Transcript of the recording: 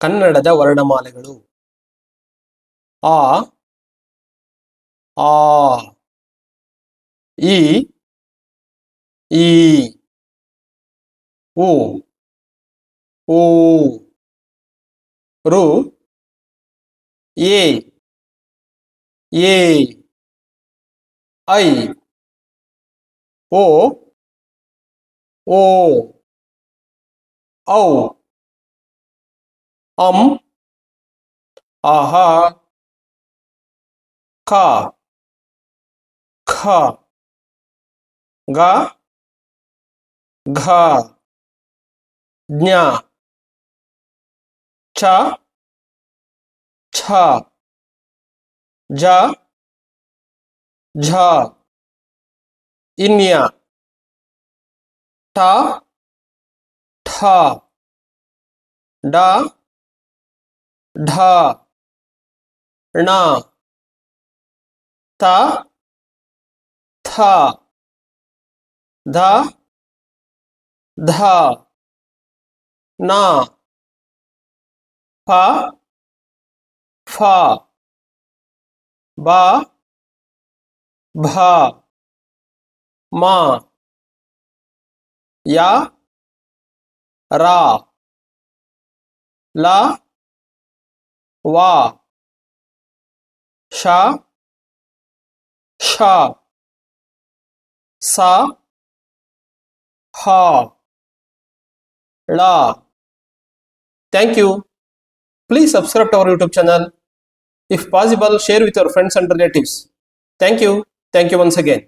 ಕನ್ನಡದ ವರ್ಣಮಾಲೆಗಳು ಆ ಆ ಇ ಈ ಉ ಊ ರು ಎ ಎ ಐ ಓ ಓ ಔ ಅಂ ಆಹಾ ಕ ಖ ಗ ಘ ಜ್ಞ ಚ ಛ ಜ ಝ ಇನ್ಯ ಟ ಠ ಡ ಢ ಣ ತ ಥ ಧ ಧ ನ ಪ ಫ ಬ ಭ ಮ ಯ ರ ಲ ವ ಶ ಷ ಸ ಹ ಳ. Thank you. Please subscribe to our YouTube channel. If possible, share with your friends and relatives. Thank you. Thank you once again.